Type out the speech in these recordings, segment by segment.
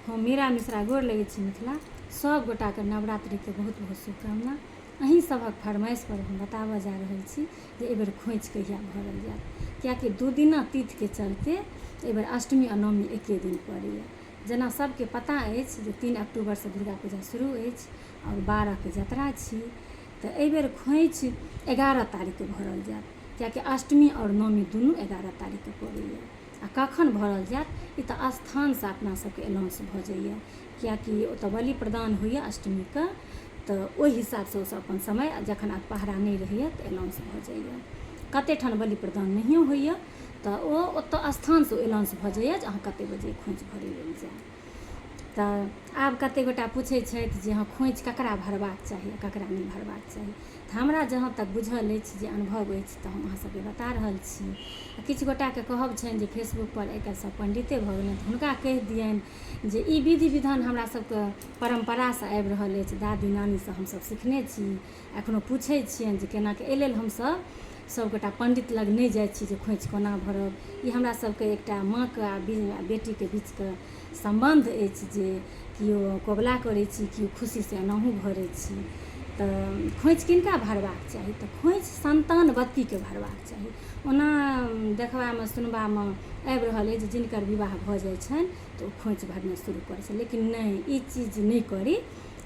हम मीरा मिश्रा गोर लगै छी मिथिला सब गोटाके नवरात्रिके बहुत बहुत शुभकामना। अहीं सभक फरमाइश पर हम बताबऽ जा रहल छी जे एहिबेर खोइच कहिया भरल जायत, कियाकि 2 दिना तिथिके चलते एहिबेर अष्टमी आ नवमी एके दिन पड़ैए। जेना सबके पता अछि जे 3 अक्टूबरसँ दुर्गा पूजा शुरू अछि आओर 12के जतरा छी, तऽ एहिबेर खोइच 11 तारीखके भरल जायत, कियाकि अष्टमी आओर नवमी दुनू 11 तारीखके पड़ैए। आ कखन भरल जायत ई तऽ स्थानसँ अपना सबके अनाउंस भऽ जाइए, कियाकि ओतऽ बलि प्रदान होइए अष्टमीके, तऽ ओहि हिसाबसँ ओसब अपन समय जखन आब पहरा नहि रहैए तऽ अनाउंस भऽ जाइए। कते ठाम बलि प्रदान नहियो होइए तऽ ओ ओतऽ स्थानसँ अनाउंस भऽ जाइए जे अहाँ कते बजे खोइच भरै लेल जाय। तऽ आब कते गोटा पूछै छथि जे हाँ खोइच ककरा भरबाक चाही ककरा नहि भरबाक चाही, तऽ हमरा जहाँ तक बुझल अछि जे अनुभव अछि तऽ हम अहाँ सबके बता रहल छी। किछु गोटाके कहब छनि जे फेसबुकपर आइ काल्हि सब पण्डिते भऽ गेलनि, तऽ हुनका कहि दियनि जे ई विधि विधान हमरा सबके परम्परासँ आबि रहल अछि, दादी नानीसँ हमसब सिखने छी। एखनो पूछै छियनि जे केनाके, एहि लेल हमसब सबगोटा पण्डित लग नहि जाइ छी जे खोइच कोना भरब। ई हमरा सबके एकटा माँके आ बेटीके बीचके सम्बन्ध अछि जे केओ कबुला करै छी केओ खुशीसँ एनाहु भरै छी। तऽ खोइच किनका भरबाक चाही, तऽ खोइच संतानवतीके भरबाक चाही। ओना देखबामे सुनबामे आबि रहल अछि जे जिनकर विवाह भऽ जाइ छनि तऽ ओ खोइच भरनाइ शुरू करै छै, लेकिन नहि, ई चीज नहि करी,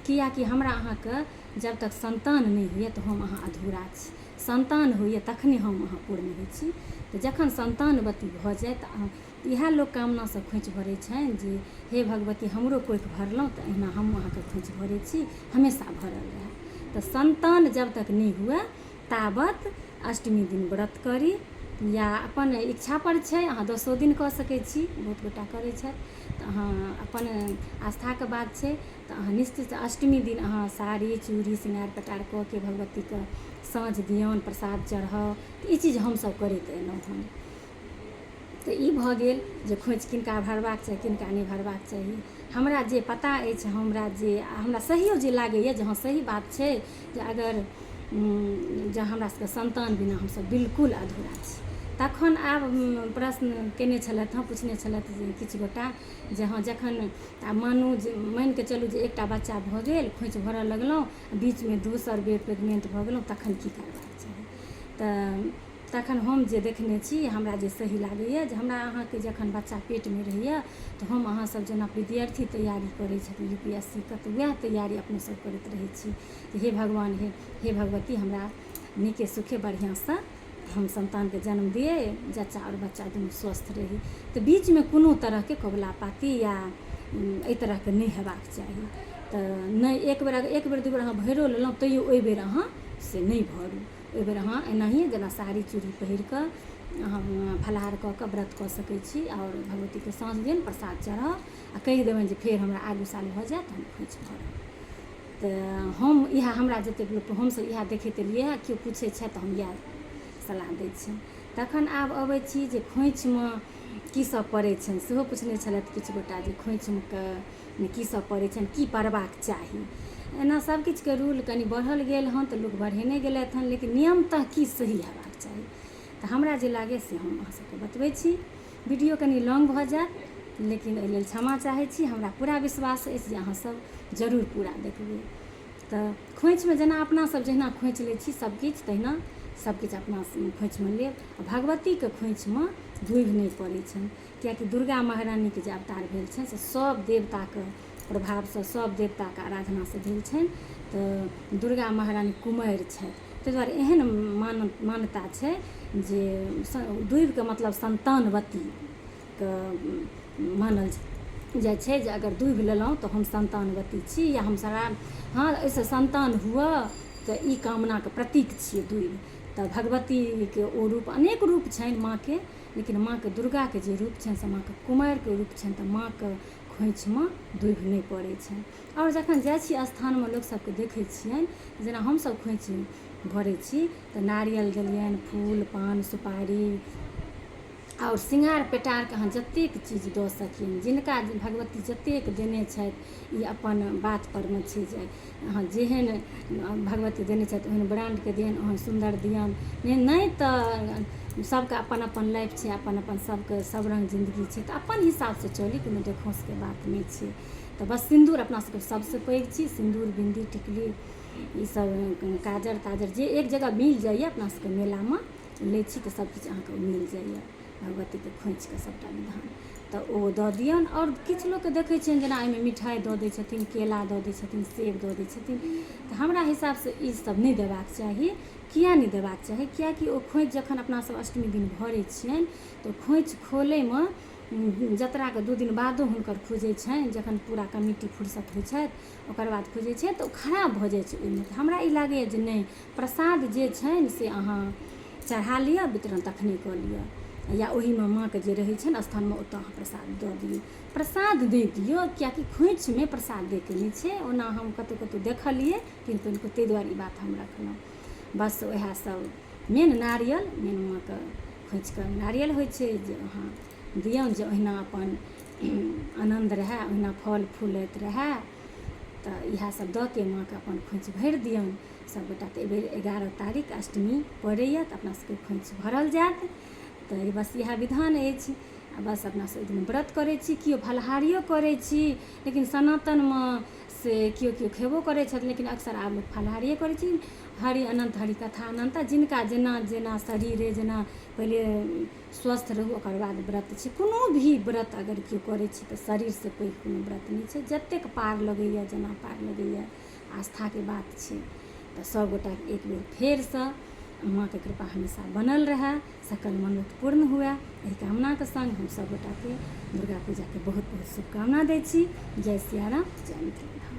कियाकि हमरा अहाँके जब तक संतान नहि होइए तऽ हम अहाँ अधूरा छी। संतान होइए तखने हम अहाँ पूर्ण होइ छी। तऽ जखन संतानवती भऽ जाय तऽ इएह लोक कामनासँ खोइच भरै छनि जे हे भगवती हमरो कोइख भरलहुँ तऽ अहिना हम अहाँके खोइच भरै छी, हमेशा भरल रहै। तऽ संतान जब तक नहि हुए ताबत अष्टमी दिन व्रत करी, या अपन इच्छा पर छै अहाँ 10 दिन कऽ सकै छी, बहुत गोटा करै छथि, तऽ अहाँ अपन आस्थाके बात छै। तऽ अहाँ निश्चित अष्टमी दिन अहाँ साड़ी चूड़ी सिंगार पटार कऽ के भगवतीके साँझ दियौन, प्रसाद चढ़ाउ, तऽ ई चीज हमसब करैत एलहुँ हँ। तऽ ई भऽ गेल जे खोइच किनका भरबाक चाही किनका नहि भरबाक चाही। हमरा जे पता अछि, हमरा सहियो जे लागैए जे हाँ सही बात छै जे अगर जे हमरा सबके संतान बिना हमसब बिल्कुल अधूरा छी। तखन आब प्रश्न केने छलथि हँ, पूछने छलथि जे किछु गोटा जे हाँ जखन आब मानिके चलू जे एकटा बच्चा भऽ गेल, खोइच भरऽ लगलहुँ, बीचमे दोसर बेर प्रेग्नेंट भऽ गेलहुँ, तखन की करबाक चाही। तऽ तखन हम जे देखने छी हमरा जे सही लागैए जे हमरा अहाँके जखन बच्चा पेटमे रहैए तऽ हम अहाँसब जेना विद्यार्थी तैयारी करै छथिन UPSCके, तऽ वएह तैयारी अपने सब करैत रहै छी जे हे भगवान हे भगवती हमरा नीके सुखे बढ़िआँसँ हम संतानके जन्म दिए, जच्चा आओर बच्चा दुनू स्वस्थ रही। तऽ बीचमे कोनो तरहके कबुला पाती या एहि तरहके नहि हेबाक चाही। तऽ नहि एक बेर 2 बेर अहाँ भरिओ लेलहुँ तैयो ओहि बेर अहाँ से नहि भरू। ओहि बेर अहाँ एनाहिए जेना साड़ी चूड़ी पहिर कऽ अहाँ फलाहार कऽ कऽ व्रत कऽ सकै छी, आओर भगवतीके साँझ दिन प्रसाद चढ़ाउ आ कहि देबनि जे फेर हमरा आगू साल भऽ जायत हम खोइच भरब। तऽ हम इएह हमरा जतेक लोक हमसब इएह देखैत एलियै हँ, केओ पूछै छथि तऽ हम इएह सलाह दै छियनि। तखन आब अबै छी जे खोइचमे की सब पड़ै छनि, सेहो पूछने छलथि किछु गोटा जे खोइचमे की सब पड़ै छनि, की पड़बाक चाही। एना सबकिछुके रूल कनि बढ़ल गेल हँ तऽ लोक बढ़ेने गेलथि हँ, लेकिन नियमतः की सही हेबाक चाही तऽ हमरा जे लागैए से हम अहाँ सबके बतबै छी। वीडियो कनि लॉन्ग भऽ जायत लेकिन एहि लेल क्षमा चाहै छी। हमरा पूरा विश्वास अछि जे अहाँ सब जरूर पूरा देखबै। तऽ खोइचमे जेना अपना सब जहिना खोइच लै छी सबकिछु, तहिना सबकिछु अपना खोइचमे लेब। भगवतीके खोइचमे दूइब नहि पड़ै छनि, कियाकि दुर्गा महारानीके जे अवतार भेल छनि से सब देवताके प्रभावसँ सब देवताके आराधनासँ भेल छनि। तऽ दुर्गा महारानी कुमारि छथि, ताहि दुआरे एहन मान्यता छै जे दूइबके मतलब संतानवतीके मानल जाइ छै जे अगर दूइब लेलहुँ तऽ हम संतानवती छी या हम हाँ एहिसँ संतान हुअ, तऽ ई कामनाके प्रतीक छियै दूइब। तऽ भगवतीके ओ रूप अनेक रूप छनि माँके, लेकिन माँके दुर्गाके जे रूप छनि से माँके कुमारिके रूप छनि, तऽ माँके खोइचमे दूइब नहि पड़ै छनि। आओर जखन जाइ छी स्थानमे लोक सबके देखै छियनि, जेना हमसब खोइच भरै छी तऽ नारियल देलियनि, फूल पान सुपारी आओर सिंगार पेटारके अहाँ जतेक चीज दऽ सकियनि, जिनका भगवती जतेक देने छथि ई अपन बातपरमे छै जे अहाँ जेहन भगवती देने छथि ओहन ब्राण्डके दियनि, ओहन सुन्दर दियनि। नहि तऽ सबके अपन अपन लाइफ छै, अपन अपन सबके सब रङ्ग जिन्दगी छै, तऽ अपन हिसाबसँ चली, कोनो देखौंसके बात नहि छै। तऽ बस सिन्दूर अपना सबके सबसँ पैघ चीज, सिन्दूर बिन्दी टिकली ईसब काजर ताजर जे एक जगह मिल जाइए अपना सबके मेलामे लै छी तऽ सबकिछु अहाँके मिल जाइए। भगवतीके खोँचिके सबटा विधान तऽ ओ दऽ दियौन। आओर किछु लोकके देखै छियनि जेना एहिमे मिठाइ दऽ दै छथिन, केला दऽ दै छथिन, सेब दऽ दै छथिन, तऽ हमरा हिसाबसँ ई सब नहि देबाक चाही। किया नहि देबाक चाही? कियाकि ओ खोँछि जखन अपना सब अष्टमी दिन भरै छियनि तऽ खोँछि खोलैमे जतराके 2 दिन बादो हुनकर खुजै छनि, जखन पूरा कमिटी फुर्सत होइ छथि ओकर बाद खुजै छै तऽ ओ खराब भऽ जाइ छै ओहिमे। तऽ हमरा ई लागैए जे नहि, प्रसाद जे छनि से अहाँ चढ़ा लिअ, वितरण तखने कऽ लिअ, या ओहिमे माँके जे रहै छनि स्थानमे ओतऽ अहाँ प्रसाद दऽ दियौ। प्रसाद दे दियौ, कियाकि खोँछिमे प्रसाद दैके नहि छै। ओना हम कतहु कतहु देखलिए किनको ताहि दुआरे ई बात हम रखलहुँ। बस वएह सब मेन नारियल, मेन माँके खोँचिके नारियल होइ छै जे अहाँ दियौन, जे ओहिना अपन आनन्द रहै, ओहिना फल फूलैत रहै। तऽ इएह सब दऽ के माँके अपन खोँछि भरि दियौन सबगोटा। तऽ एहिबेर 11 तारीख अष्टमी पड़ैए तऽ अपना सबके खोँछि भरल जायत। तऽ बस इएह विधान अछि। आ बस अपना सब ओहि दिन व्रत करै छी, केओ फलाहारियो करै छी, लेकिन सनातनमे से केओ खेबो करै छथि, लेकिन अक्सर आब लोक फलाहारिए करै छी। हरि अनन्त हरि कथा अनन्त, जिनका जेना जेना शरीरे, जेना पहिले स्वस्थ रहू ओकर बाद व्रत छै। कोनो भी व्रत अगर केओ करै छै तऽ शरीरसँ पैघ कोनो व्रत नहि छै। जतेक पार लगैए, जेना पार लगैए, आस्थाके बात छै। तऽ सबगोटाके एक बेर फेरसँ माँके कृपा हमेशा बनल रहै, सकल मनोत पूर्ण हुए, एहि कामनाके संग हम सबगोटाके दुर्गा पूजाके बहुत बहुत शुभकामना दै छी। जय सिया राम, जय मिथिला धाम।